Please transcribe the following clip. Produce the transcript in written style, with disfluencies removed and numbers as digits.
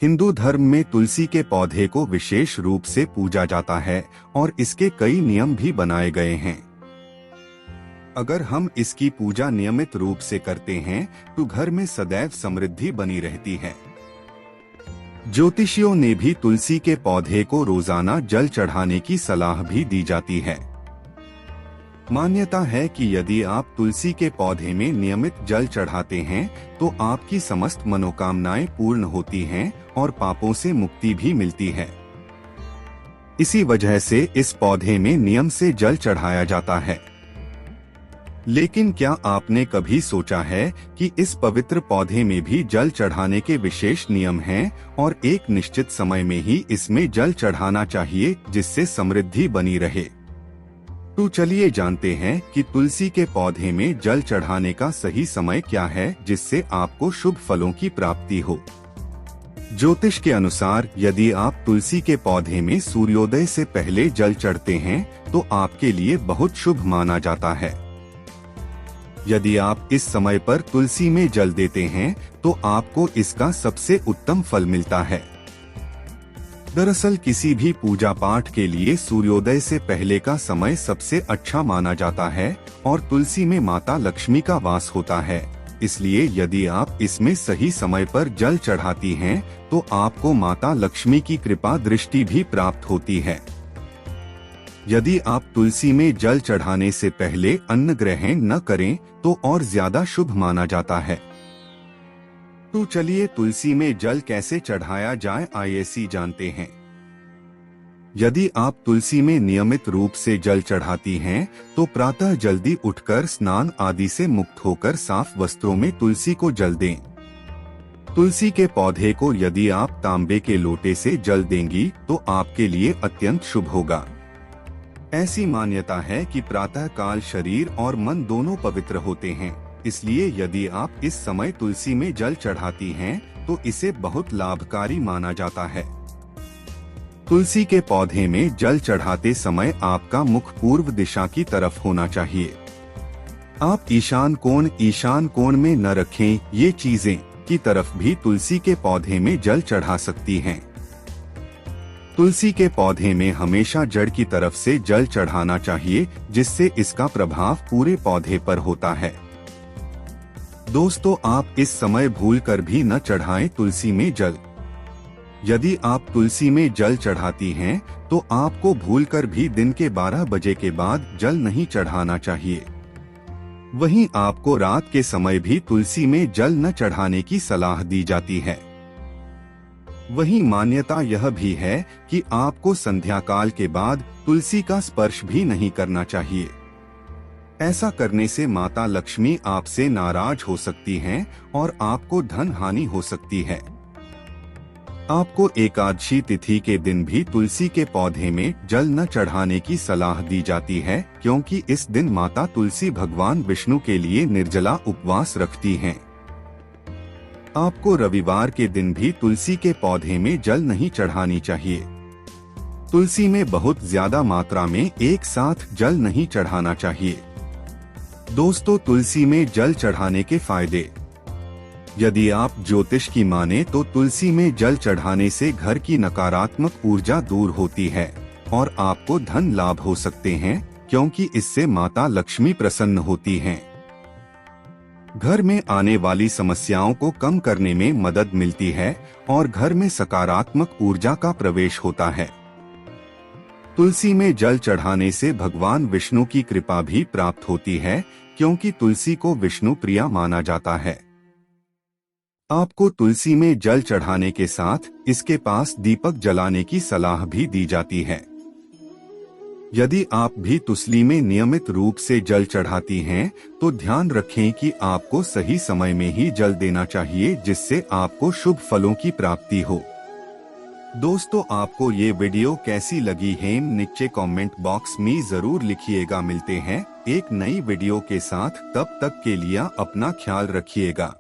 हिंदू धर्म में तुलसी के पौधे को विशेष रूप से पूजा जाता है और इसके कई नियम भी बनाए गए हैं। अगर हम इसकी पूजा नियमित रूप से करते हैं तो घर में सदैव समृद्धि बनी रहती है। ज्योतिषियों ने भी तुलसी के पौधे को रोजाना जल चढ़ाने की सलाह भी दी जाती है। मान्यता है कि यदि आप तुलसी के पौधे में नियमित जल चढ़ाते हैं तो आपकी समस्त मनोकामनाएं पूर्ण होती हैं और पापों से मुक्ति भी मिलती है। इसी वजह से इस पौधे में नियम से जल चढ़ाया जाता है। लेकिन क्या आपने कभी सोचा है कि इस पवित्र पौधे में भी जल चढ़ाने के विशेष नियम हैं और एक निश्चित समय में ही इसमें जल चढ़ाना चाहिए जिससे समृद्धि बनी रहे। तो चलिए जानते हैं कि तुलसी के पौधे में जल चढ़ाने का सही समय क्या है जिससे आपको शुभ फलों की प्राप्ति हो। ज्योतिष के अनुसार यदि आप तुलसी के पौधे में सूर्योदय से पहले जल चढ़ते हैं तो आपके लिए बहुत शुभ माना जाता है। यदि आप इस समय पर तुलसी में जल देते हैं तो आपको इसका सबसे उत्तम फल मिलता है। दरअसल किसी भी पूजा पाठ के लिए सूर्योदय से पहले का समय सबसे अच्छा माना जाता है और तुलसी में माता लक्ष्मी का वास होता है। इसलिए यदि आप इसमें सही समय पर जल चढ़ाती हैं तो आपको माता लक्ष्मी की कृपा दृष्टि भी प्राप्त होती है। यदि आप तुलसी में जल चढ़ाने से पहले अन्न ग्रहण न करें तो और ज्यादा शुभ माना जाता है। तो चलिए तुलसी में जल कैसे चढ़ाया जाए आइए जानते हैं। यदि आप तुलसी में नियमित रूप से जल चढ़ाती हैं तो प्रातः जल्दी उठकर स्नान आदि से मुक्त होकर साफ वस्त्रों में तुलसी को जल दें। तुलसी के पौधे को यदि आप तांबे के लोटे से जल देंगी तो आपके लिए अत्यंत शुभ होगा। ऐसी मान्यता है कि प्रातः काल शरीर और मन दोनों पवित्र होते हैं, इसलिए यदि आप इस समय तुलसी में जल चढ़ाती हैं तो इसे बहुत लाभकारी माना जाता है। तुलसी के पौधे में जल चढ़ाते समय आपका मुख पूर्व दिशा की तरफ होना चाहिए। आप ईशान कोण में न रखें, ये चीजें की तरफ भी तुलसी के पौधे में जल चढ़ा सकती हैं। तुलसी के पौधे में हमेशा जड़ की तरफ से जल चढ़ाना चाहिए जिससे इसका प्रभाव पूरे पौधे पर होता है। दोस्तों, आप इस समय भूलकर भी न चढ़ाएं तुलसी में जल। यदि आप तुलसी में जल चढ़ाती हैं तो आपको भूलकर भी दिन के 12 बजे के बाद जल नहीं चढ़ाना चाहिए। वहीं आपको रात के समय भी तुलसी में जल न चढ़ाने की सलाह दी जाती है। वहीं मान्यता यह भी है कि आपको संध्या काल के बाद तुलसी का स्पर्श भी नहीं करना चाहिए। ऐसा करने से माता लक्ष्मी आपसे नाराज हो सकती हैं और आपको धन हानि हो सकती है। आपको एकादशी तिथि के दिन भी तुलसी के पौधे में जल न चढ़ाने की सलाह दी जाती है क्योंकि इस दिन माता तुलसी भगवान विष्णु के लिए निर्जला उपवास रखती हैं। आपको रविवार के दिन भी तुलसी के पौधे में जल नहीं चढ़ानी चाहिए। तुलसी में बहुत ज्यादा मात्रा में एक साथ जल नहीं चढ़ाना चाहिए। दोस्तों, तुलसी में जल चढ़ाने के फायदे। यदि आप ज्योतिष की माने तो तुलसी में जल चढ़ाने से घर की नकारात्मक ऊर्जा दूर होती है और आपको धन लाभ हो सकते हैं क्योंकि इससे माता लक्ष्मी प्रसन्न होती हैं। घर में आने वाली समस्याओं को कम करने में मदद मिलती है और घर में सकारात्मक ऊर्जा का प्रवेश होता है। तुलसी में जल चढ़ाने से भगवान विष्णु की कृपा भी प्राप्त होती है क्योंकि तुलसी को विष्णु प्रिया माना जाता है। आपको तुलसी में जल चढ़ाने के साथ इसके पास दीपक जलाने की सलाह भी दी जाती है। यदि आप भी तुलसी में नियमित रूप से जल चढ़ाती हैं तो ध्यान रखें कि आपको सही समय में ही जल देना चाहिए जिससे आपको शुभ फलों की प्राप्ति हो। दोस्तों, आपको ये वीडियो कैसी लगी है नीचे कमेंट बॉक्स में जरूर लिखिएगा। मिलते हैं एक नई वीडियो के साथ, तब तक के लिए अपना ख्याल रखिएगा।